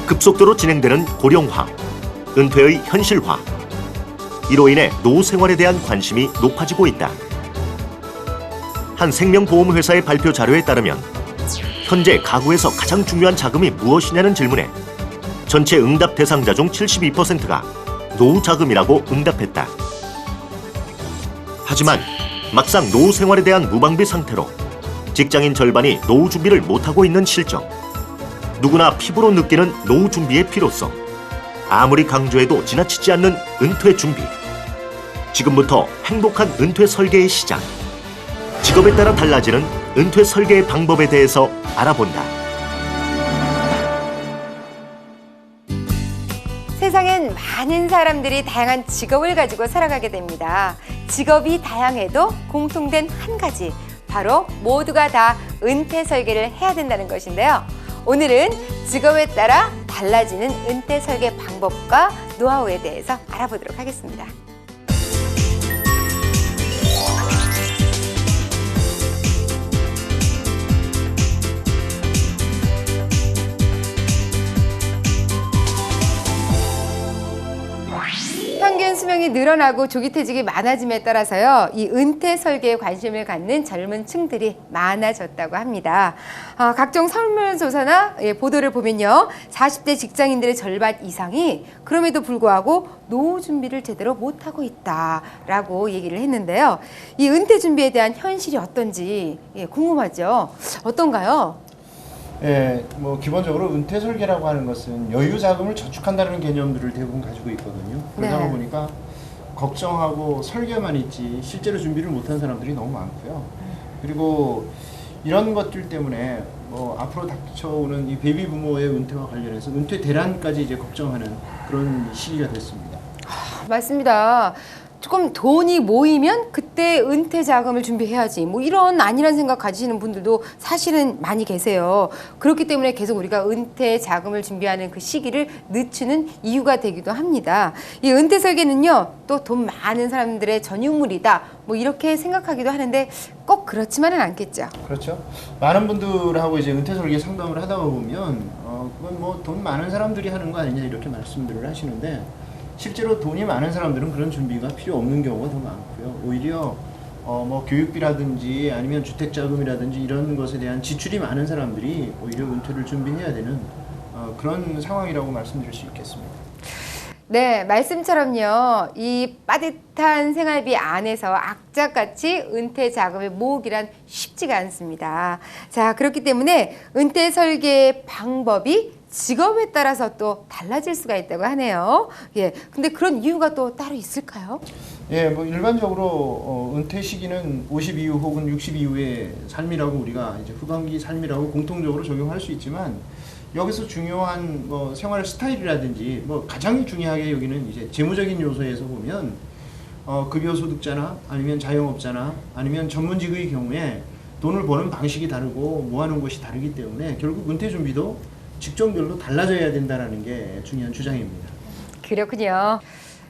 급속도로 진행되는 고령화, 은퇴의 현실화. 이로 인해 노후 생활에 대한 관심이 높아지고 있다. 한 생명보험회사의 발표 자료에 따르면 현재 가구에서 가장 중요한 자금이 무엇이냐는 질문에 전체 응답 대상자 중 72%가 노후 자금이라고 응답했다. 하지만 막상 노후 생활에 대한 무방비 상태로 직장인 절반이 노후 준비를 못하고 있는 실정. 누구나 피부로 느끼는 노후 준비의 필요성. 아무리 강조해도 지나치지 않는 은퇴 준비. 지금부터 행복한 은퇴 설계의 시작. 직업에 따라 달라지는 은퇴 설계의 방법에 대해서 알아본다. 세상엔 많은 사람들이 다양한 직업을 가지고 살아가게 됩니다. 직업이 다양해도 공통된 한 가지, 바로 모두가 다 은퇴 설계를 해야 된다는 것인데요. 오늘은 직업에 따라 달라지는 은퇴 설계 방법과 노하우에 대해서 알아보도록 하겠습니다. 평균 수명이 늘어나고 조기 퇴직이 많아짐에 따라서요, 이 은퇴 설계에 관심을 갖는 젊은 층들이 많아졌다고 합니다. 각종 설문조사나 보도를 보면요, 40대 직장인들의 절반 이상이 그럼에도 불구하고 노후 준비를 제대로 못하고 있다라고 얘기를 했는데요. 이 은퇴 준비에 대한 현실이 어떤지 궁금하죠? 어떤가요? 예, 뭐 기본적으로 은퇴 설계라고 하는 것은 여유 자금을 저축한다는 개념들을 대부분 가지고 있거든요. 그러다 네. 보니까 걱정하고 설계만 있지 실제로 준비를 못한 사람들이 너무 많고요. 그리고 이런 것들 때문에 뭐 앞으로 닥쳐오는 이 베이비 부모의 은퇴와 관련해서 은퇴 대란까지 이제 걱정하는 그런 시기가 됐습니다. 맞습니다. 조금 돈이 모이면 그때 은퇴 자금을 준비해야지, 뭐 이런 안일한 생각 가지시는 분들도 사실은 많이 계세요. 그렇기 때문에 계속 우리가 은퇴 자금을 준비하는 그 시기를 늦추는 이유가 되기도 합니다. 이 은퇴 설계는요, 또 돈 많은 사람들의 전유물이다, 뭐 이렇게 생각하기도 하는데 꼭 그렇지만은 않겠죠. 그렇죠. 많은 분들하고 이제 은퇴 설계 상담을 하다 보면 그건 뭐 돈 많은 사람들이 하는 거 아니냐 이렇게 말씀들을 하시는데, 실제로 돈이 많은 사람들은 그런 준비가 필요 없는 경우가 더 많고요. 오히려 뭐 교육비라든지 아니면 주택자금이라든지 이런 것에 대한 지출이 많은 사람들이 오히려 은퇴를 준비해야 되는 그런 상황이라고 말씀드릴 수 있겠습니다. 네, 말씀처럼요, 이 빠듯한 생활비 안에서 악착같이 은퇴 자금을 모으기란 쉽지가 않습니다. 자, 그렇기 때문에 은퇴 설계 방법이 직업에 따라서 또 달라질 수가 있다고 하네요. 예, 근데 그런 이유가 또 따로 있을까요? 예, 뭐 일반적으로 은퇴 시기는 50 이후 혹은 60 이후의 삶이라고 우리가 이제 후반기 삶이라고 공통적으로 적용할 수 있지만, 여기서 중요한 뭐 생활 스타일이라든지 뭐 가장 중요하게 여기는 이제 재무적인 요소에서 보면 급여 소득자나 아니면 자영업자나 아니면 전문직의 경우에 돈을 버는 방식이 다르고 모아놓은 것이 다르기 때문에 결국 은퇴 준비도 직종별로 달라져야 된다는 게 중요한 주장입니다. 그렇군요.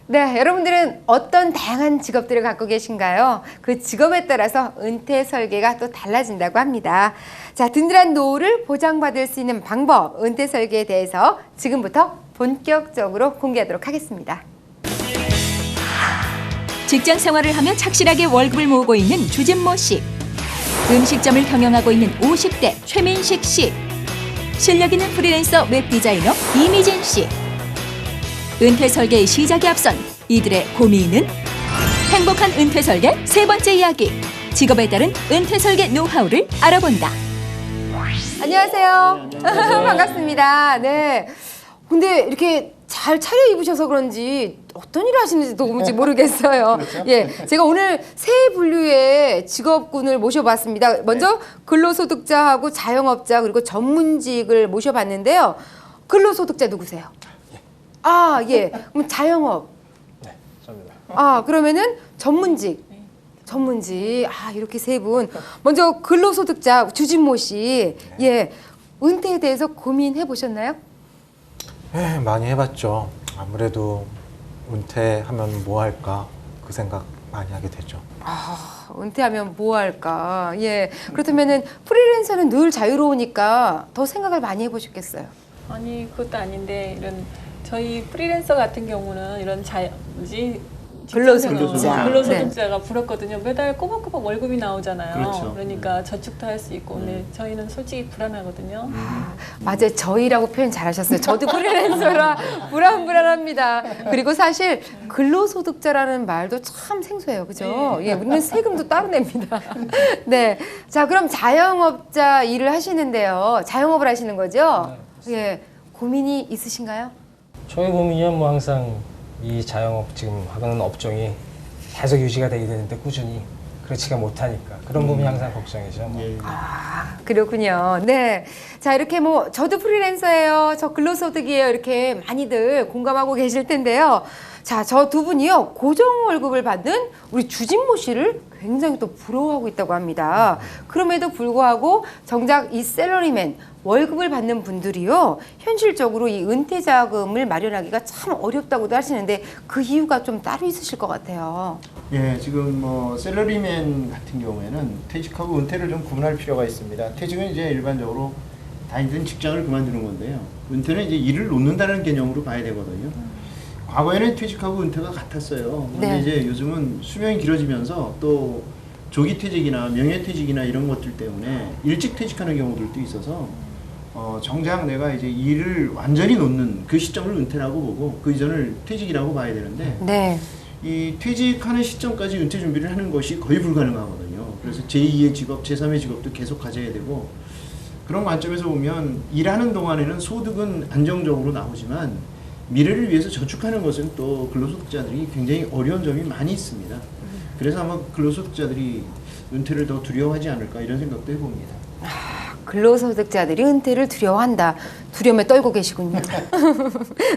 네, 여러분들은 어떤 다양한 직업들을 갖고 계신가요? 그 직업에 따라서 은퇴 설계가 또 달라진다고 합니다. 자, 든든한 노후를 보장받을 수 있는 방법, 은퇴 설계에 대해서 지금부터 본격적으로 공개하도록 하겠습니다. 직장 생활을 하며 착실하게 월급을 모으고 있는 주진모 씨. 음식점을 경영하고 있는 50대 최민식 씨. 실력 있는 프리랜서 웹디자이너 이미진 씨. 은퇴 설계의 시작에 앞선 이들의 고민은? 행복한 은퇴 설계 세 번째 이야기. 직업에 따른 은퇴 설계 노하우를 알아본다. 안녕하세요. 반갑습니다. 네. 근데 이렇게 잘 차려입으셔서 그런지 어떤 일을 하시는지 도무지 모르겠어요. 그렇죠? 예, 제가 오늘 세 분류의 직업군을 모셔봤습니다. 먼저 근로소득자하고 자영업자 그리고 전문직을 모셔봤는데요. 근로소득자 누구세요? 아, 예. 그럼 자영업. 네, 저입니다. 아, 그러면은 전문직. 아, 이렇게 세 분. 먼저 근로소득자 주진모 씨. 예. 은퇴에 대해서 고민해 보셨나요? 네, 많이 해봤죠. 아무래도 은퇴하면 뭐 할까 그 생각 많이 하게 되죠. 아, 은퇴하면 뭐 할까? 예. 그렇다면은 프리랜서는 늘 자유로우니까 더 생각을 많이 해보셨겠어요. 아니 그것도 아닌데 이런 저희 프리랜서 같은 경우는 이런 근로소득자. 근로소득자가 불었거든요. 매달 꼬박꼬박 월급이 나오잖아요. 그렇죠. 그러니까 저축도 할 수 있고 근데 저희는 솔직히 불안하거든요. 맞아요. 저희라고 표현 잘하셨어요. 저도 프리랜서라 불안합니다. 그리고 사실 근로소득자라는 말도 참 생소해요. 그죠? 예, 우리는 세금도 따로 냅니다. 네. 자, 그럼 자영업자 일을 하시는데요. 자영업을 하시는 거죠? 예. 고민이 있으신가요? 저희 고민이야 뭐 항상 이 자영업 지금 하는 업종이 계속 유지가 되게 되는데 꾸준히 그렇지가 못하니까 그런 부분이 항상 걱정이죠. 뭐. 예. 아, 그렇군요. 네. 자, 이렇게 뭐, 저도 프리랜서예요. 저 근로소득이에요. 이렇게 많이들 공감하고 계실 텐데요. 자, 저 두 분이요. 고정 월급을 받는 우리 주진모 씨를 굉장히 또 부러워하고 있다고 합니다. 그럼에도 불구하고 정작 이 샐러리맨, 월급을 받는 분들이요. 현실적으로 이 은퇴 자금을 마련하기가 참 어렵다고도 하시는데 그 이유가 좀 따로 있으실 것 같아요. 예, 지금 뭐 샐러리맨 같은 경우에는 퇴직하고 은퇴를 좀 구분할 필요가 있습니다. 퇴직은 이제 일반적으로 다니던 직장을 그만두는 건데요. 은퇴는 이제 일을 놓는다는 개념으로 봐야 되거든요. 과거에는 퇴직하고 은퇴가 같았어요. 근데 네. 이제 요즘은 수명이 길어지면서 또 조기 퇴직이나 명예 퇴직이나 이런 것들 때문에 일찍 퇴직하는 경우들도 있어서 정작 내가 이제 일을 완전히 놓는 그 시점을 은퇴라고 보고 그 이전을 퇴직이라고 봐야 되는데 네. 이 퇴직하는 시점까지 은퇴 준비를 하는 것이 거의 불가능하거든요. 그래서 제2의 직업, 제3의 직업도 계속 가져야 되고 그런 관점에서 보면 일하는 동안에는 소득은 안정적으로 나오지만 미래를 위해서 저축하는 것은 또 근로소득자들이 굉장히 어려운 점이 많이 있습니다. 그래서 아마 근로소득자들이 은퇴를 더 두려워하지 않을까 이런 생각도 해봅니다. 근로소득자들이 은퇴를 두려워한다. 두려움에 떨고 계시군요.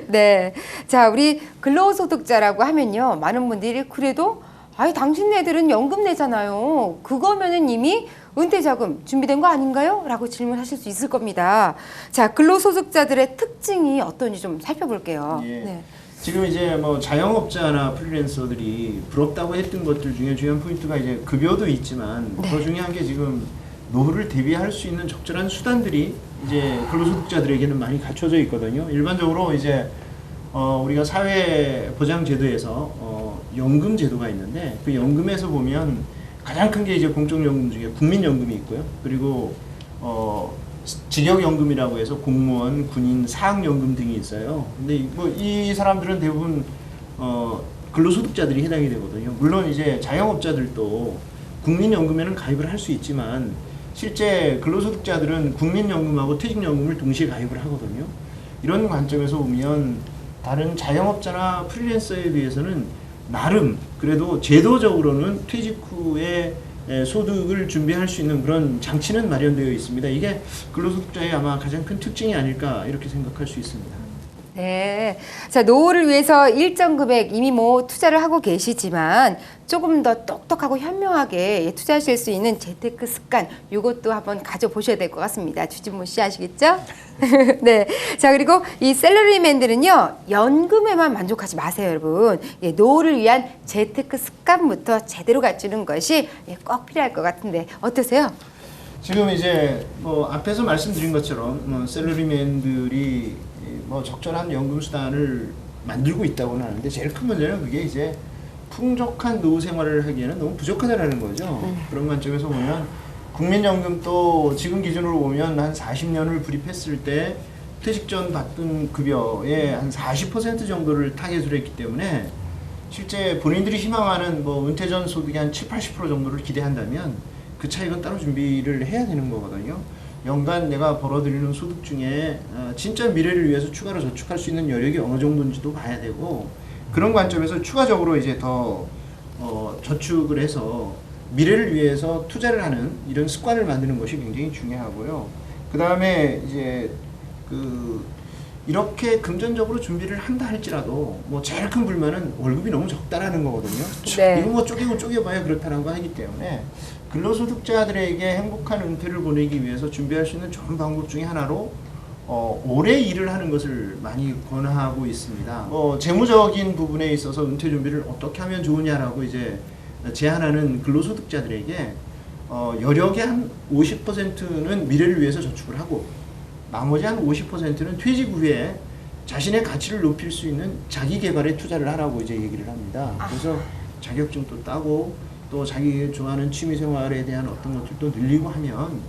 네. 자, 우리 근로소득자라고 하면요. 많은 분들이 그래도 아이 당신네들은 연금 내잖아요. 그거면은 이미 은퇴자금 준비된 거 아닌가요? 라고 질문하실 수 있을 겁니다. 자, 근로소득자들의 특징이 어떤지 좀 살펴볼게요. 예. 네. 지금 이제 뭐 자영업자나 프리랜서들이 부럽다고 했던 것들 중에 중요한 포인트가 이제 급여도 있지만 네. 더 중요한 게 지금 노후를 대비할 수 있는 적절한 수단들이 이제 근로소득자들에게는 많이 갖춰져 있거든요. 일반적으로 이제 우리가 사회보장제도에서 연금 제도가 있는데 그 연금에서 보면 가장 큰 게 이제 공적연금 중에 국민연금이 있고요. 그리고 직역연금이라고 해서 공무원, 군인, 사학연금 등이 있어요. 근데 뭐 이 사람들은 대부분 근로소득자들이 해당이 되거든요. 물론 이제 자영업자들도 국민연금에는 가입을 할 수 있지만 실제 근로소득자들은 국민연금하고 퇴직연금을 동시에 가입을 하거든요. 이런 관점에서 보면 다른 자영업자나 프리랜서에 비해서는 나름 그래도 제도적으로는 퇴직 후에 소득을 준비할 수 있는 그런 장치는 마련되어 있습니다. 이게 근로소득자의 아마 가장 큰 특징이 아닐까 이렇게 생각할 수 있습니다. 네. 자, 노후를 위해서 일정 금액 이미 뭐 투자를 하고 계시지만 조금 더 똑똑하고 현명하게 투자하실 수 있는 재테크 습관 이것도 한번 가져보셔야 될 것 같습니다. 주진모 씨 아시겠죠? 네. 자, 그리고 이 샐러리맨들은요. 연금에만 만족하지 마세요, 여러분. 예, 노후를 위한 재테크 습관부터 제대로 갖추는 것이 꼭 필요할 것 같은데 어떠세요? 지금 이제 뭐 앞에서 말씀드린 것처럼 뭐 샐러리맨들이 뭐 적절한 연금 수단을 만들고 있다고는 하는데 제일 큰 문제는 그게 이제 풍족한 노후 생활을 하기에는 너무 부족하다는 거죠. 그런 관점에서 보면 국민연금도 지금 기준으로 보면 한 40년을 불입했을 때 퇴직 전 받던 급여의 한 40% 정도를 타겟으로 했기 때문에 실제 본인들이 희망하는 뭐 은퇴 전 소득의 한 70, 80% 정도를 기대한다면 그 차익은 따로 준비를 해야 되는 거거든요. 연간 내가 벌어들이는 소득 중에 진짜 미래를 위해서 추가로 저축할 수 있는 여력이 어느 정도인지도 봐야 되고 그런 관점에서 추가적으로 이제 더 저축을 해서 미래를 위해서 투자를 하는 이런 습관을 만드는 것이 굉장히 중요하고요. 그 다음에 이제 이렇게 금전적으로 준비를 한다 할지라도 뭐 제일 큰 불만은 월급이 너무 적다라는 거거든요. 네. 이거 뭐 쪼개봐야 그렇다는 거 하기 때문에 근로소득자들에게 행복한 은퇴를 보내기 위해서 준비할 수 있는 좋은 방법 중에 하나로 오래 일을 하는 것을 많이 권하고 있습니다. 재무적인 부분에 있어서 은퇴 준비를 어떻게 하면 좋으냐라고 이제 제안하는 근로소득자들에게 여력의 한 50%는 미래를 위해서 저축을 하고 나머지 한 50%는 퇴직 후에 자신의 가치를 높일 수 있는 자기 개발에 투자를 하라고 이제 얘기를 합니다. 그래서 자격증도 따고 또 자기 좋아하는 취미 생활에 대한 어떤 것들도 늘리고 하면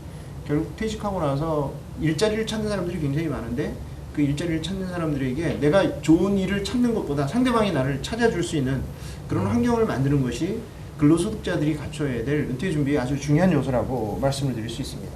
결국 퇴직하고 나서 일자리를 찾는 사람들이 굉장히 많은데 그 일자리를 찾는 사람들에게 내가 좋은 일을 찾는 것보다 상대방이 나를 찾아줄 수 있는 그런 환경을 만드는 것이 근로소득자들이 갖춰야 될 은퇴 준비의 아주 중요한 요소라고 말씀을 드릴 수 있습니다.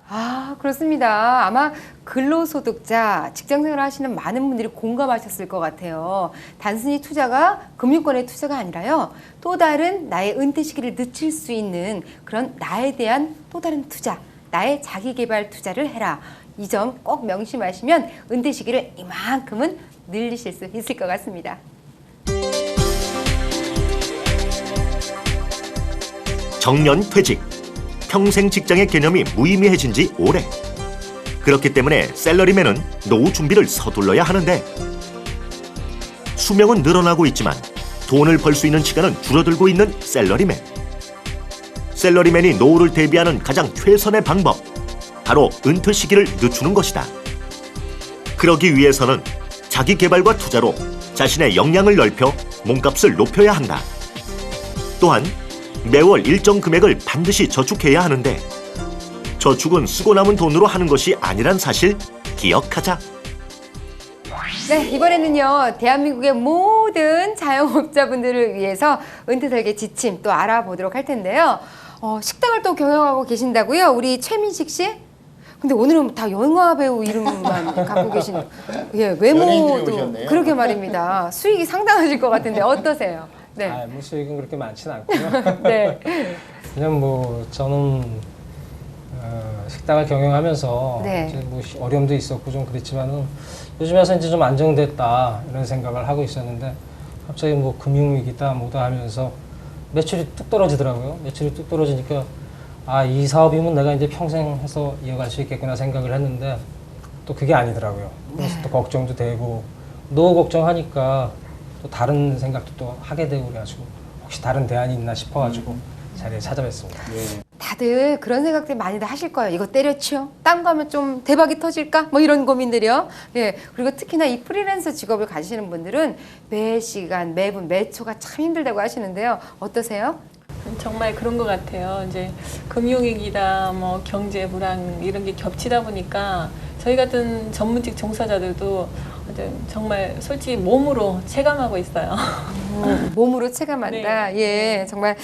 아, 그렇습니다. 아마 근로소득자, 직장생활 하시는 많은 분들이 공감하셨을 것 같아요. 단순히 투자가 금융권의 투자가 아니라요. 또 다른 나의 은퇴 시기를 늦출 수 있는 그런 나에 대한 또 다른 투자, 나의 자기개발 투자를 해라. 이 점 꼭 명심하시면 은퇴 시기를 이만큼은 늘리실 수 있을 것 같습니다. 정년 퇴직, 평생 직장의 개념이 무의미해진 지 오래. 그렇기 때문에 셀러리맨은 노후 준비를 서둘러야 하는데 수명은 늘어나고 있지만 돈을 벌 수 있는 시간은 줄어들고 있는 셀러리맨. 셀러리맨이 노후를 대비하는 가장 최선의 방법, 바로 은퇴 시기를 늦추는 것이다. 그러기 위해서는 자기 개발과 투자로 자신의 역량을 넓혀 몸값을 높여야 한다. 또한 매월 일정 금액을 반드시 저축해야 하는데 저축은 쓰고 남은 돈으로 하는 것이 아니란 사실 기억하자. 네, 이번에는요, 대한민국의 모든 자영업자분들을 위해서 은퇴 설계 지침 또 알아보도록 할 텐데요. 식당을 또 경영하고 계신다고요? 우리 최민식 씨? 근데 오늘은 다 영화 배우 이름만 갖고 계신, 예, 연예인들이 외모도 오셨네요. 그러게 말입니다. 수익이 상당하실 것 같은데 어떠세요? 네. 아, 뭐 수익은 그렇게 많지는 않고요. 네. 그냥 뭐 저는 식당을 경영하면서 네. 이제 뭐 어려움도 있었고 좀 그랬지만은 요즘 와서 이제 좀 안정됐다 이런 생각을 하고 있었는데 갑자기 뭐 금융위기다 뭐다 하면서 매출이 뚝 떨어지더라고요. 매출이 뚝 떨어지니까 아, 이 사업이면 내가 이제 평생 해서 이어갈 수 있겠구나 생각을 했는데 또 그게 아니더라고요. 그래서 또 걱정도 되고 노후 걱정하니까 또 다른 생각도 또 하게 되고 그래가지고 혹시 다른 대안이 있나 싶어가지고 자리에 찾아뵙습니다. 네. 다들 그런 생각들 많이들 하실 거예요. 이거 때려치워? 딴 거 하면 좀 대박이 터질까? 뭐 이런 고민들이요. 예. 그리고 특히나 이 프리랜서 직업을 가지시는 분들은 매 시간, 매분, 매 초가 참 힘들다고 하시는데요. 어떠세요? 정말 그런 것 같아요. 이제 금융위기다, 뭐 경제 불황 이런 게 겹치다 보니까 저희 같은 전문직 종사자들도 정말 솔직히 몸으로 체감하고 있어요. 몸으로 체감한다. 예, 정말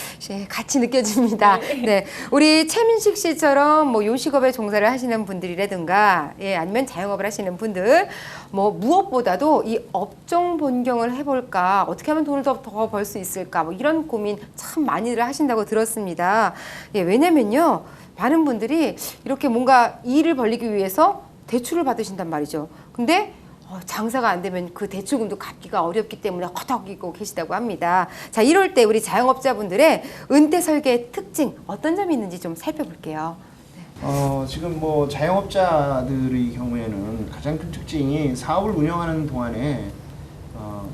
같이 느껴집니다. 네. 우리 최민식 씨처럼 뭐 요식업에 종사를 하시는 분들이라든가, 예, 아니면 자영업을 하시는 분들, 뭐 무엇보다도 이 업종 변경을 해볼까, 어떻게 하면 돈을 더 벌 수 있을까, 뭐 이런 고민 참 많이들 하신다고 들었습니다. 예, 왜냐면요, 많은 분들이 이렇게 뭔가 일을 벌리기 위해서 대출을 받으신단 말이죠. 근데 장사가 안 되면 그 대출금도 갚기가 어렵기 때문에 허덕이고 계시다고 합니다. 자, 이럴 때 우리 자영업자분들의 은퇴 설계의 특징 어떤 점이 있는지 좀 살펴볼게요. 지금 뭐 자영업자들의 경우에는 가장 큰 특징이 사업을 운영하는 동안에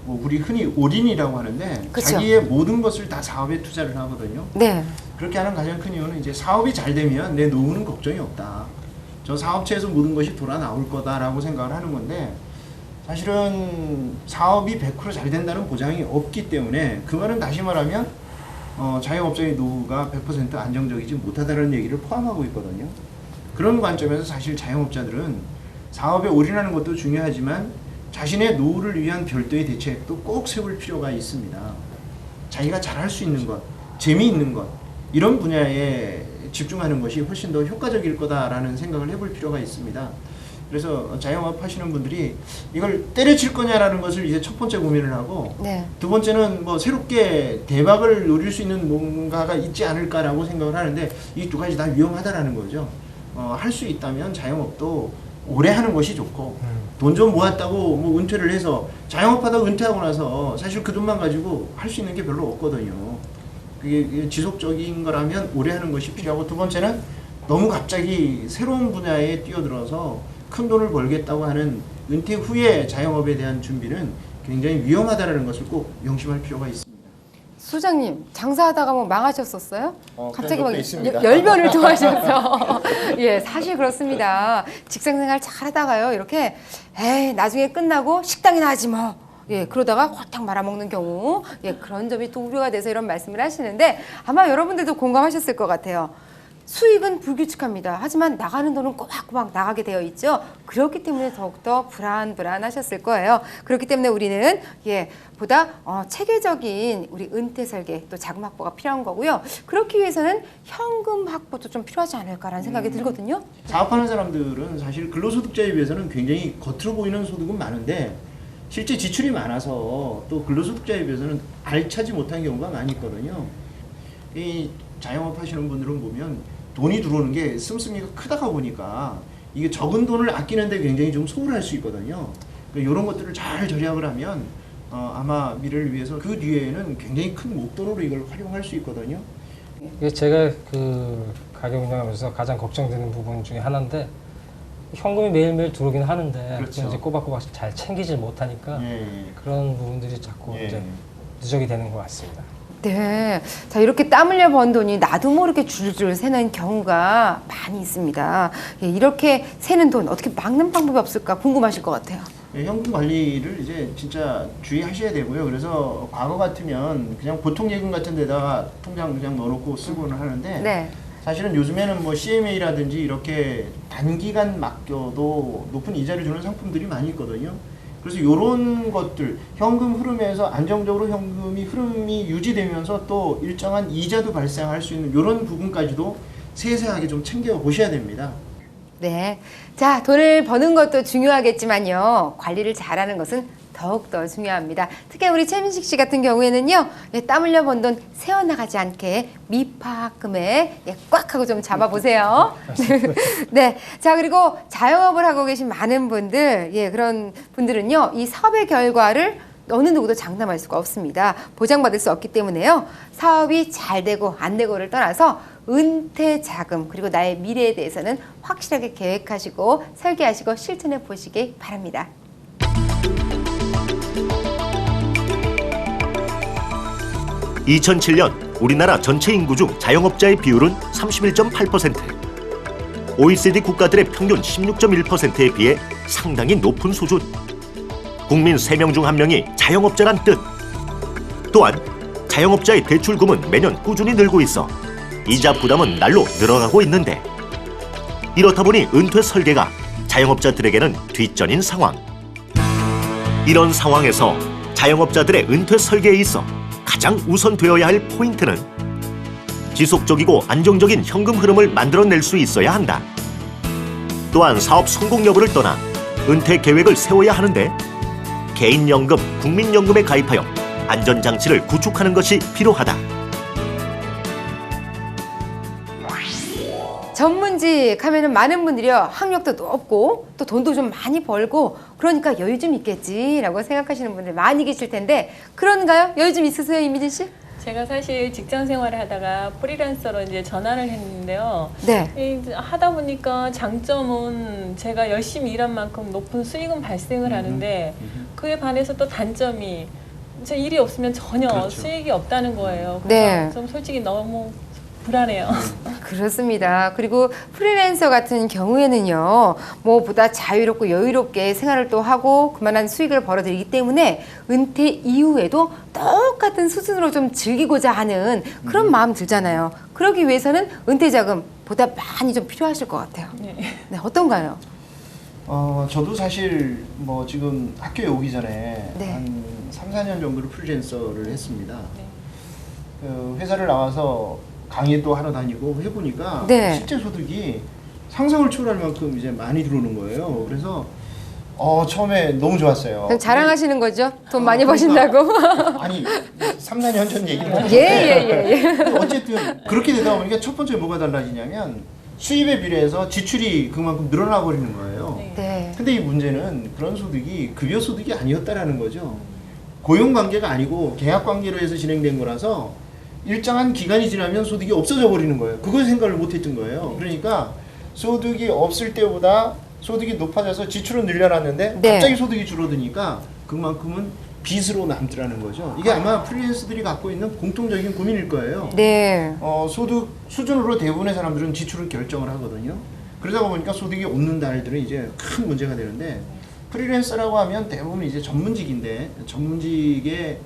뭐 우리 흔히 올인이라고 하는데 그쵸. 자기의 모든 것을 다 사업에 투자를 하거든요. 네. 그렇게 하는 가장 큰 이유는 이제 사업이 잘 되면 내 노후는 걱정이 없다. 저 사업체에서 모든 것이 돌아 나올 거다라고 생각을 하는 건데 사실은 사업이 100% 잘 된다는 보장이 없기 때문에 그 말은 다시 말하면 자영업자의 노후가 100% 안정적이지 못하다는 얘기를 포함하고 있거든요. 그런 관점에서 사실 자영업자들은 사업에 올인하는 것도 중요하지만 자신의 노후를 위한 별도의 대책도 꼭 세울 필요가 있습니다. 자기가 잘할 수 있는 것, 재미있는 것 이런 분야에 집중하는 것이 훨씬 더 효과적일 거다라는 생각을 해볼 필요가 있습니다. 그래서 자영업 하시는 분들이 이걸 때려칠 거냐라는 것을 이제 첫 번째 고민을 하고 네. 두 번째는 뭐 새롭게 대박을 노릴 수 있는 뭔가가 있지 않을까라고 생각을 하는데 이 두 가지 다 위험하다라는 거죠. 할 수 있다면 자영업도 오래 하는 것이 좋고 돈 좀 모았다고 뭐 은퇴를 해서 자영업하다가 은퇴하고 나서 사실 그 돈만 가지고 할 수 있는 게 별로 없거든요. 그게 지속적인 거라면 오래 하는 것이 필요하고 두 번째는 너무 갑자기 새로운 분야에 뛰어들어서 큰 돈을 벌겠다고 하는 은퇴 후에 자영업에 대한 준비는 굉장히 위험하다는 것을 꼭 명심할 필요가 있습니다. 소장님 장사하다가 뭐 망하셨었어요? 갑자기 그런 막 적도 있습니다. 열변을 토하셔서 예 사실 그렇습니다. 직장생활 잘하다가요 이렇게 에이 나중에 끝나고 식당이나 하지 뭐. 예, 그러다가 홀딱 말아먹는 경우, 예, 그런 점이 또 우려가 돼서 이런 말씀을 하시는데 아마 여러분들도 공감하셨을 것 같아요. 수익은 불규칙합니다. 하지만 나가는 돈은 꼬박꼬박 나가게 되어 있죠. 그렇기 때문에 더욱더 불안하셨을 거예요. 그렇기 때문에 우리는 보다 체계적인 우리 은퇴 설계 또 자금 확보가 필요한 거고요. 그렇기 위해서는 현금 확보도 좀 필요하지 않을까라는 생각이 들거든요. 사업하는 사람들은 사실 근로소득자에 비해서는 굉장히 겉으로 보이는 소득은 많은데 실제 지출이 많아서 또 근로소득자에 비해서는 알차지 못한 경우가 많이 있거든요. 이 자영업 하시는 분들은 보면 돈이 들어오는 게 씀씀이가 크다가 보니까 이게 적은 돈을 아끼는데 굉장히 좀 소홀할 수 있거든요. 그러니까 이런 것들을 잘 절약을 하면 아마 미래를 위해서 그 뒤에는 굉장히 큰 목돈으로 이걸 활용할 수 있거든요. 이게 제가 그 가게 운영하면서 가장 걱정되는 부분 중에 하나인데 현금이 매일매일 들어오긴 하는데 그렇죠. 그걸 이제 꼬박꼬박 잘 챙기질 못하니까 예. 그런 부분들이 자꾸 예. 이제 누적이 되는 것 같습니다. 네. 자, 이렇게 땀 흘려 번 돈이 나도 모르게 줄줄 새는 경우가 많이 있습니다. 예, 이렇게 새는 돈 어떻게 막는 방법이 없을까 궁금하실 것 같아요. 예, 현금 관리를 이제 진짜 주의하셔야 되고요. 그래서 과거 같으면 그냥 보통 예금 같은 데다가 통장 그냥 넣어놓고 쓰고는 하는데 네. 사실은 요즘에는 뭐 CMA라든지 이렇게 단기간 맡겨도 높은 이자를 주는 상품들이 많이 있거든요. 그래서 이런 것들 현금 흐름에서 안정적으로 현금이 흐름이 유지되면서 또 일정한 이자도 발생할 수 있는 이런 부분까지도 세세하게 좀 챙겨 보셔야 됩니다. 네. 자, 돈을 버는 것도 중요하겠지만요. 관리를 잘하는 것은 더욱더 중요합니다. 특히 우리 최민식 씨 같은 경우에는요. 땀 흘려 번 돈 새어나가지 않게 미파금에 꽉 하고 좀 잡아보세요. 네. 자, 그리고 자영업을 하고 계신 많은 분들, 그런 분들은요. 이 사업의 결과를 어느 누구도 장담할 수가 없습니다. 보장받을 수 없기 때문에요. 사업이 잘 되고 안 되고를 떠나서 은퇴 자금 그리고 나의 미래에 대해서는 확실하게 계획하시고 설계하시고 실천해 보시기 바랍니다. (2007년) 우리나라 전체 인구 중 자영업자의 비율은 31.8%. OECD 국가들의 평균 16.1%에 비해 상당히 높은 수준. 국민 3명 중 1명이 자영업자란 뜻. 또한 자영업자의 대출금은 매년 꾸준히 늘고 있어 이자 부담은 날로 늘어가고 있는데 이렇다 보니 은퇴 설계가 자영업자들에게는 뒷전인 상황. 이런 상황에서 자영업자들의 은퇴 설계에 있어 가장 우선되어야 할 포인트는 지속적이고 안정적인 현금 흐름을 만들어낼 수 있어야 한다. 또한 사업 성공 여부를 떠나 은퇴 계획을 세워야 하는데 개인연금, 국민연금에 가입하여 안전장치를 구축하는 것이 필요하다. 전문직 하면은 많은 분들이요. 학력도 높고 또 돈도 좀 많이 벌고 그러니까 여유 좀 있겠지라고 생각하시는 분들 많이 계실 텐데 그런가요? 여유 좀 있으세요, 이미진 씨? 제가 사실 직장 생활을 하다가 프리랜서로 이제 전환을 했는데요. 네. 하다 보니까 장점은 제가 열심히 일한 만큼 높은 수익은 발생을 하는데 그에 반해서 또 단점이 제 일이 없으면 전혀 그렇죠. 수익이 없다는 거예요. 네. 좀 솔직히 너무 불안해요. 그렇습니다. 그리고 프리랜서 같은 경우에는요, 뭐 보다 자유롭고 여유롭게 생활을 또 하고 그만한 수익을 벌어들이기 때문에 은퇴 이후에도 똑같은 수준으로 좀 즐기고자 하는 그런 마음 들잖아요. 그러기 위해서는 은퇴 자금 보다 많이 좀 필요하실 것 같아요. 네. 네, 어떤가요? 저도 사실 뭐 지금 학교에 오기 전에 네. 한 3, 4년 정도를 프리랜서를 했습니다. 네. 회사를 나와서 강의도 하러 다니고 해보니까 네. 실제 소득이 상상을 초월할 만큼 이제 많이 들어오는 거예요. 그래서 처음에 너무 좋았어요. 그럼 자랑하시는 거죠? 돈 많이 그러니까. 버신다고? 아니 3, 4년 전 얘기를 하는데 예. 어쨌든 그렇게 되다 보니까 첫 번째 뭐가 달라지냐면 수입에 비례해서 지출이 그만큼 늘어나 버리는 거예요. 네. 네. 근데 이 문제는 그런 소득이 급여 소득이 아니었다라는 거죠. 고용 관계가 아니고 계약 관계로 해서 진행된 거라서 일정한 기간이 지나면 소득이 없어져 버리는 거예요. 그걸 생각을 못 했던 거예요. 그러니까 소득이 없을 때보다 소득이 높아져서 지출은 늘려놨는데 네. 갑자기 소득이 줄어드니까 그만큼은 빚으로 남더라는 거죠. 이게 아마 프리랜서들이 갖고 있는 공통적인 고민일 거예요. 네. 소득 수준으로 대부분의 사람들은 지출을 결정을 하거든요. 그러다 보니까 소득이 없는 달들은 이제 큰 문제가 되는데, 프리랜서라고 하면 대부분 이제 전문직인데, 전문직에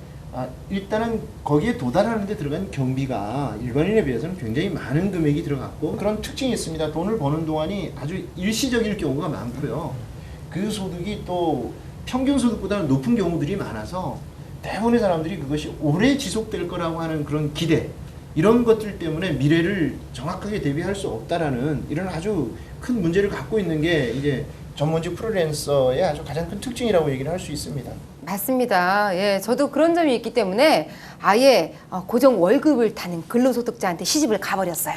일단은 거기에 도달하는 데 들어간 경비가 일반인에 비해서는 굉장히 많은 금액이 들어갔고, 그런 특징이 있습니다. 돈을 버는 동안이 아주 일시적일 경우가 많고요. 그 소득이 또 평균 소득보다 높은 경우들이 많아서 대부분의 사람들이 그것이 오래 지속될 거라고 하는 그런 기대, 이런 것들 때문에 미래를 정확하게 대비할 수 없다라는 이런 아주 큰 문제를 갖고 있는 게 이제 전문직 프리랜서의 아주 가장 큰 특징이라고 얘기를 할 수 있습니다. 맞습니다. 예, 저도 그런 점이 있기 때문에 아예 고정 월급을 타는 근로소득자한테 시집을 가버렸어요.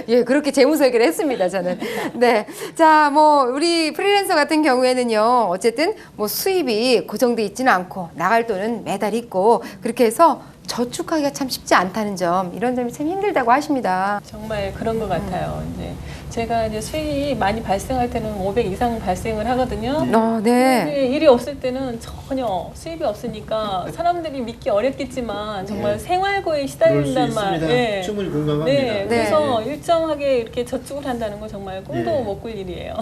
예, 그렇게 재무설계를 했습니다, 저는. 네. 자, 뭐, 우리 프리랜서 같은 경우에는요, 어쨌든 뭐 수입이 고정돼 있지는 않고 나갈 돈은 매달 있고, 그렇게 해서 저축하기가 참 쉽지 않다는 점, 이런 점이 참 힘들다고 하십니다. 정말 그런 것 같아요. 이제 제가 이제 수익이 많이 발생할 때는 500 이상 발생을 하거든요. 네. 근데 일이 없을 때는 전혀 수입이 없으니까 사람들이 믿기 어렵겠지만 정말 생활고에 시달린단 말. 네. 충분히 공감합니다. 네. 그래서 일정하게 이렇게 저축을 한다는 건 정말 꿈도 네. 못 꿀 일이에요.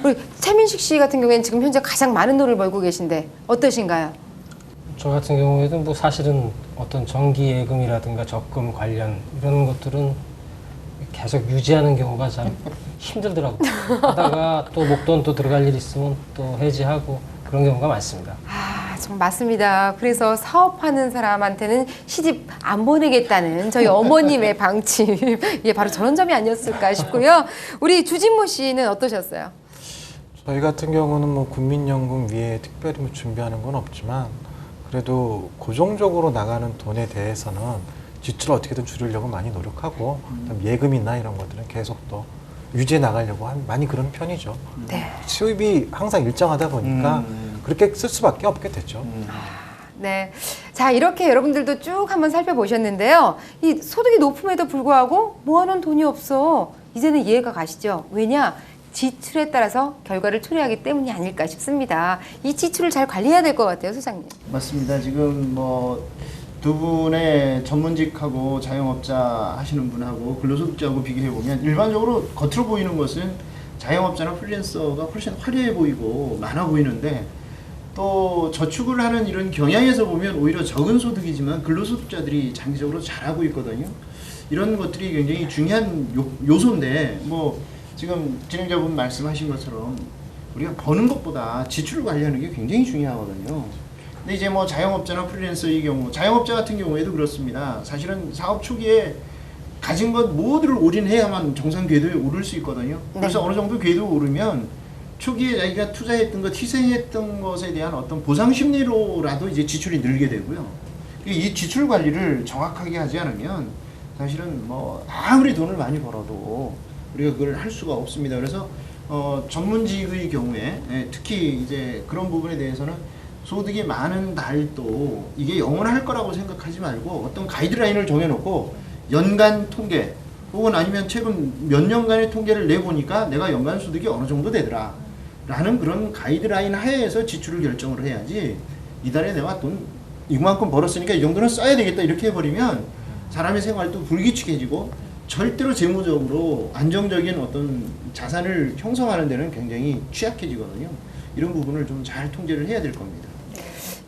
우리 최민식 씨 같은 경우에는 지금 현재 가장 많은 돈을 벌고 계신데 어떠신가요? 저 같은 경우에도 뭐 사실은 어떤 정기 예금이라든가 적금 관련 이런 것들은 계속 유지하는 경우가 참 힘들더라고요. 하다가 또 목돈 또 들어갈 일 있으면 또 해지하고 그런 경우가 많습니다. 정말 맞습니다. 그래서 사업하는 사람한테는 시집 안 보내겠다는 저희 어머님의 방침. 예, 바로 저런 점이 아니었을까 싶고요. 우리 주진모 씨는 어떠셨어요? 저희 같은 경우는 뭐 국민연금 위에 특별히 뭐 준비하는 건 없지만 그래도 고정적으로 나가는 돈에 대해서는 지출을 어떻게든 줄이려고 많이 노력하고 예금이나 이런 것들은 계속 또 유지해 나가려고 많이 그런 편이죠. 네. 수입이 항상 일정하다 보니까 그렇게 쓸 수밖에 없게 됐죠. 네. 자, 이렇게 여러분들도 쭉 한번 살펴보셨는데요. 이 소득이 높음에도 불구하고 모아놓은 돈이 없어. 이제는 이해가 가시죠? 왜냐? 지출에 따라서 결과를 초래하기 때문이 아닐까 싶습니다. 이 지출을 잘 관리해야 될 것 같아요, 소장님. 맞습니다. 지금 뭐 두 분의 전문직하고 자영업자 하시는 분하고 근로소득자하고 비교해 보면 일반적으로 겉으로 보이는 것은 자영업자나 프리랜서가 훨씬 화려해 보이고 많아 보이는데, 또 저축을 하는 이런 경향에서 보면 오히려 적은 소득이지만 근로소득자들이 장기적으로 잘하고 있거든요. 이런 것들이 굉장히 중요한 요소인데, 뭐 지금 진행자분 말씀하신 것처럼 우리가 버는 것보다 지출을 관리하는 게 굉장히 중요하거든요. 근데 이제 뭐 자영업자나 프리랜서의 경우, 자영업자 같은 경우에도 그렇습니다. 사실은 사업 초기에 가진 것 모두를 올인해야만 정상 궤도에 오를 수 있거든요. 그래서 어느 정도 궤도에 오르면 초기에 자기가 투자했던 것, 희생했던 것에 대한 어떤 보상 심리로라도 이제 지출이 늘게 되고요. 이 지출 관리를 정확하게 하지 않으면 사실은 뭐 아무리 돈을 많이 벌어도 우리가 그걸 할 수가 없습니다. 그래서 전문직의 경우에 특히 이제 그런 부분에 대해서는 소득이 많은 달도 이게 영원할 거라고 생각하지 말고 어떤 가이드라인을 정해놓고 연간 통계 혹은 아니면 최근 몇 년간의 통계를 내보니까 내가 연간 소득이 어느 정도 되더라 라는 그런 가이드라인 하에서 지출을 결정을 해야지, 이달에 내가 돈 이만큼 벌었으니까 이 정도는 써야 되겠다 이렇게 해버리면 사람의 생활도 불규칙해지고 절대로 재무적으로 안정적인 어떤 자산을 형성하는 데는 굉장히 취약해지거든요. 이런 부분을 좀 잘 통제를 해야 될 겁니다.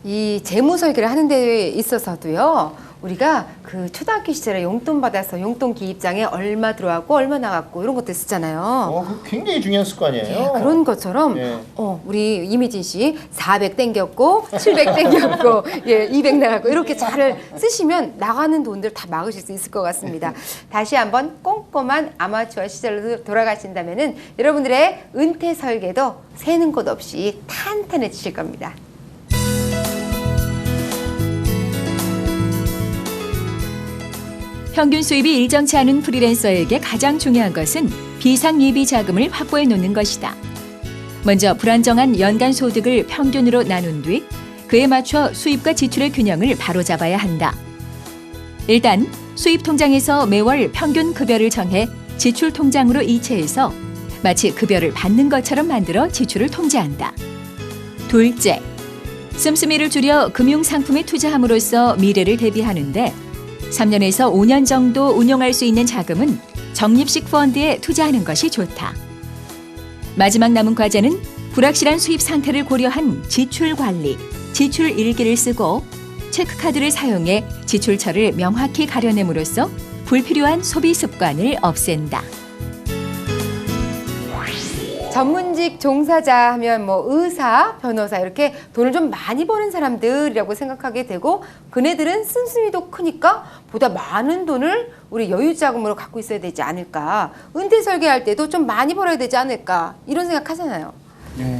이 재무 설계를 하는 데 있어서도요, 우리가 그 초등학교 시절에 용돈 받아서 용돈 기입장에 얼마 들어왔고 얼마 나갔고 이런 것들 쓰잖아요. 그거 굉장히 중요한 습관이에요. 예, 그런 것처럼 예. 우리 이미진 씨 400 땡겼고 700 땡겼고 예, 200 나갔고 이렇게 잘 쓰시면 나가는 돈들 다 막으실 수 있을 것 같습니다. 다시 한번 꼼꼼한 아마추어 시절로 돌아가신다면은 여러분들의 은퇴 설계도 새는 곳 없이 탄탄해지실 겁니다. 평균 수입이 일정치 않은 프리랜서에게 가장 중요한 것은 비상 예비 자금을 확보해 놓는 것이다. 먼저 불안정한 연간 소득을 평균으로 나눈 뒤 그에 맞춰 수입과 지출의 균형을 바로잡아야 한다. 일단 수입 통장에서 매월 평균 급여를 정해 지출 통장으로 이체해서 마치 급여를 받는 것처럼 만들어 지출을 통제한다. 둘째, 씀씀이를 줄여 금융 상품에 투자함으로써 미래를 대비하는데 3년에서 5년 정도 운용할 수 있는 자금은 적립식 펀드에 투자하는 것이 좋다. 마지막 남은 과제는 불확실한 수입 상태를 고려한 지출 관리, 지출 일기를 쓰고 체크카드를 사용해 지출처를 명확히 가려냄으로써 불필요한 소비 습관을 없앤다. 전문직 종사자 하면 뭐 의사, 변호사 이렇게 돈을 좀 많이 버는 사람들이라고 생각하게 되고 그네들은 씀씀이도 크니까 보다 많은 돈을 우리 여유자금으로 갖고 있어야 되지 않을까. 은퇴 설계할 때도 좀 많이 벌어야 되지 않을까. 이런 생각하잖아요. 네.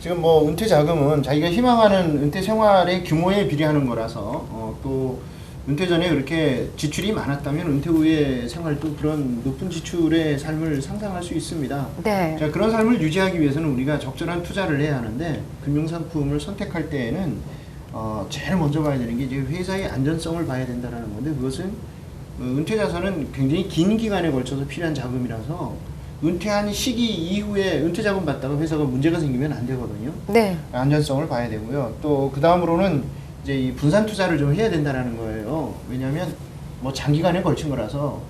지금 뭐 은퇴 자금은 자기가 희망하는 은퇴 생활의 규모에 비례하는 거라서 또 은퇴 전에 그렇게 지출이 많았다면 은퇴 후의 생활도 그런 높은 지출의 삶을 상상할 수 있습니다. 네. 자, 그런 삶을 유지하기 위해서는 우리가 적절한 투자를 해야 하는데 금융상품을 선택할 때에는 제일 먼저 봐야 되는 게 이제 회사의 안전성을 봐야 된다는 건데 그것은 은퇴 자산은 굉장히 긴 기간에 걸쳐서 필요한 자금이라서 은퇴한 시기 이후에 은퇴 자금 받다가 회사가 문제가 생기면 안 되거든요. 네. 안전성을 봐야 되고요. 또 그 다음으로는 이제 이 분산 투자를 좀 해야 된다는 거예요. 왜냐하면 뭐 장기간에 걸친 거라서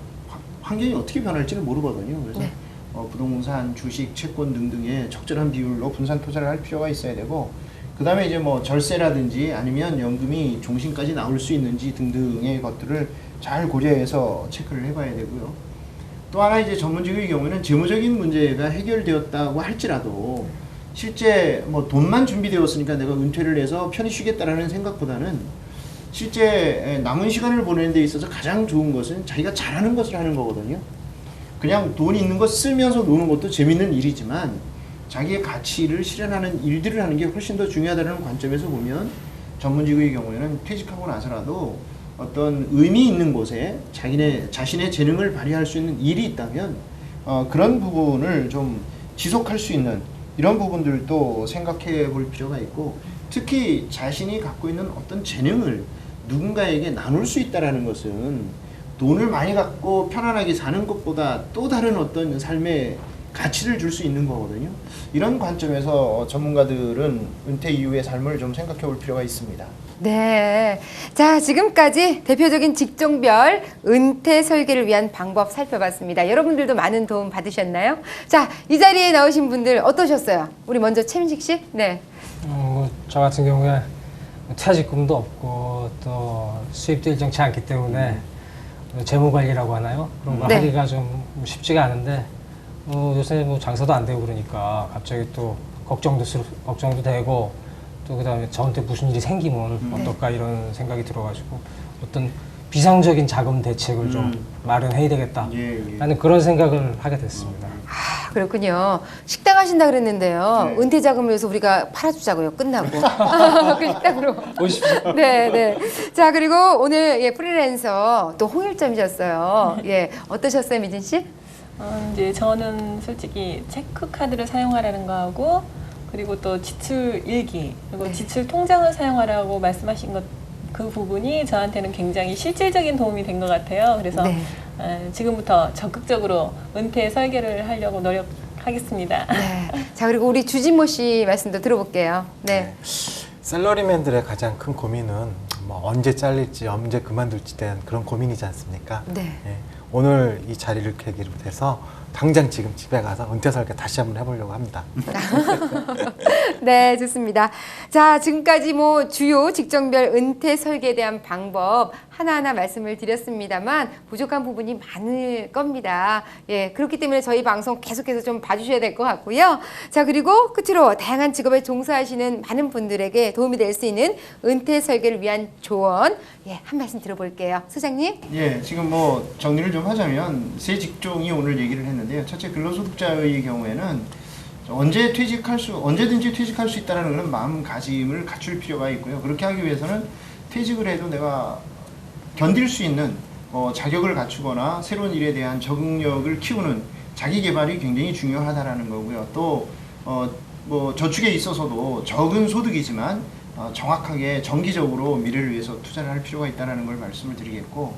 환경이 어떻게 변할지는 모르거든요. 그래서 네. 부동산, 주식, 채권 등등의 적절한 비율로 분산 투자를 할 필요가 있어야 되고 그 다음에 이제 뭐 절세라든지 아니면 연금이 종신까지 나올 수 있는지 등등의 것들을 잘 고려해서 체크를 해봐야 되고요. 또 하나 이제 전문직의 경우에는 재무적인 문제가 해결되었다고 할지라도 실제 뭐 돈만 준비되었으니까 내가 은퇴를 해서 편히 쉬겠다라는 생각보다는 실제 남은 시간을 보내는 데 있어서 가장 좋은 것은 자기가 잘하는 것을 하는 거거든요. 그냥 돈 있는 거 쓰면서 노는 것도 재밌는 일이지만 자기의 가치를 실현하는 일들을 하는 게 훨씬 더 중요하다는 관점에서 보면 전문직의 경우에는 퇴직하고 나서라도 어떤 의미 있는 곳에 자신의 재능을 발휘할 수 있는 일이 있다면 그런 부분을 좀 지속할 수 있는 이런 부분들도 생각해 볼 필요가 있고 특히 자신이 갖고 있는 어떤 재능을 누군가에게 나눌 수 있다는 것은 돈을 많이 갖고 편안하게 사는 것보다 또 다른 어떤 삶의 가치를 줄 수 있는 거거든요. 이런 관점에서 전문가들은 은퇴 이후의 삶을 좀 생각해 볼 필요가 있습니다. 네. 자, 지금까지 대표적인 직종별 은퇴 설계를 위한 방법 살펴봤습니다. 여러분들도 많은 도움 받으셨나요? 자, 이 자리에 나오신 분들 어떠셨어요? 우리 먼저 최민식 씨? 네. 저 같은 경우에 퇴직금도 없고 또 수입도 일정치 않기 때문에 재무 관리라고 하나요? 그런 거 네. 하기가 좀 쉽지가 않은데 요새 뭐 장사도 안 되고 그러니까 갑자기 또 걱정도 되고 또 그다음에 저한테 무슨 일이 생기면 어떨까 이런 생각이 들어가지고 어떤 비상적인 자금 대책을 좀 마련해야 되겠다 라는 그런 생각을 하게 됐습니다. 아, 그렇군요. 식당 하신다 그랬는데요. 네. 은퇴 자금을 위해서 우리가 팔아주자고요. 끝나고. 그 식당으로. 오십시오. 네, 네. 자, 그리고 오늘 프리랜서 또 홍일점이셨어요. 예, 어떠셨어요, 미진 씨? 이제 저는 솔직히 체크카드를 사용하라는 거하고 그리고 또 지출 일기 그리고 네. 지출 통장을 사용하라고 말씀하신 것 그 부분이 저한테는 굉장히 실질적인 도움이 된 것 같아요. 그래서 네. 지금부터 적극적으로 은퇴 설계를 하려고 노력하겠습니다. 네. 자, 그리고 우리 주진모 씨 말씀도 들어볼게요. 네. 샐러리맨들의 가장 큰 고민은 뭐 언제 잘릴지 언제 그만둘지 대한 그런 고민이지 않습니까? 네. 예, 오늘 이 자리를 계기로 해서 당장 지금 집에 가서 은퇴 설계 다시 한번 해보려고 합니다. 네, 좋습니다. 자, 지금까지 뭐 주요 직종별 은퇴 설계에 대한 방법 하나하나 말씀을 드렸습니다만 부족한 부분이 많을 겁니다. 예, 그렇기 때문에 저희 방송 계속해서 좀 봐주셔야 될 것 같고요. 자, 그리고 끝으로 다양한 직업에 종사하시는 많은 분들에게 도움이 될 수 있는 은퇴 설계를 위한 조언, 예, 한 말씀 들어볼게요. 소장님. 예, 지금 뭐 정리를 좀 하자면 세 직종이 오늘 얘기를 했는데요. 첫째 근로소득자의 경우에는 언제든지 퇴직할 수 있다는 그런 마음가짐을 갖출 필요가 있고요. 그렇게 하기 위해서는 퇴직을 해도 내가 견딜 수 있는 자격을 갖추거나 새로운 일에 대한 적응력을 키우는 자기 개발이 굉장히 중요하다라는 거고요. 또 뭐 저축에 있어서도 적은 소득이지만 정확하게 정기적으로 미래를 위해서 투자를 할 필요가 있다는 걸 말씀을 드리겠고,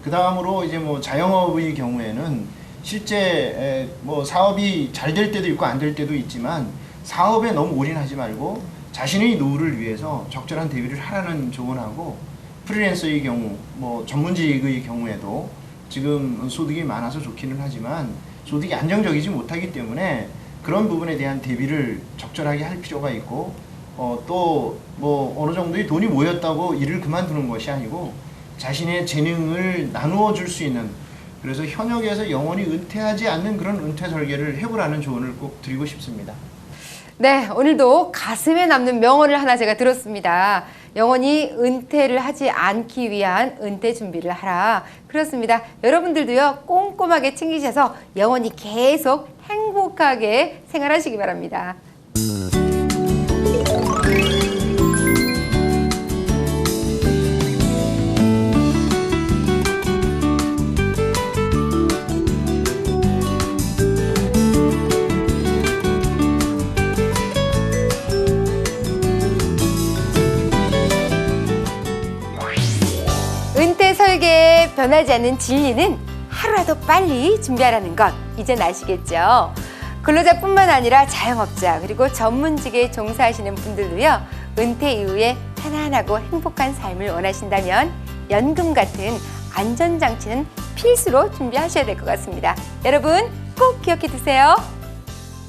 그 다음으로 이제 뭐 자영업의 경우에는 실제 뭐 사업이 잘 될 때도 있고 안 될 때도 있지만 사업에 너무 올인하지 말고 자신의 노후를 위해서 적절한 대비를 하라는 조언하고, 프리랜서의 경우, 뭐 전문직의 경우에도 지금 소득이 많아서 좋기는 하지만 소득이 안정적이지 못하기 때문에 그런 부분에 대한 대비를 적절하게 할 필요가 있고, 또 뭐 어느 정도의 돈이 모였다고 일을 그만두는 것이 아니고 자신의 재능을 나누어 줄 수 있는, 그래서 현역에서 영원히 은퇴하지 않는 그런 은퇴 설계를 해보라는 조언을 꼭 드리고 싶습니다. 네, 오늘도 가슴에 남는 명언을 하나 제가 들었습니다. 영원히 은퇴를 하지 않기 위한 은퇴 준비를 하라. 그렇습니다. 여러분들도요, 꼼꼼하게 챙기셔서 영원히 계속 행복하게 생활하시기 바랍니다. 은퇴 설계에 변하지 않는 진리는 하루라도 빨리 준비하라는 것, 이젠 아시겠죠? 근로자뿐만 아니라 자영업자 그리고 전문직에 종사하시는 분들도요, 은퇴 이후에 편안하고 행복한 삶을 원하신다면 연금 같은 안전장치는 필수로 준비하셔야 될 것 같습니다. 여러분 꼭 기억해 두세요.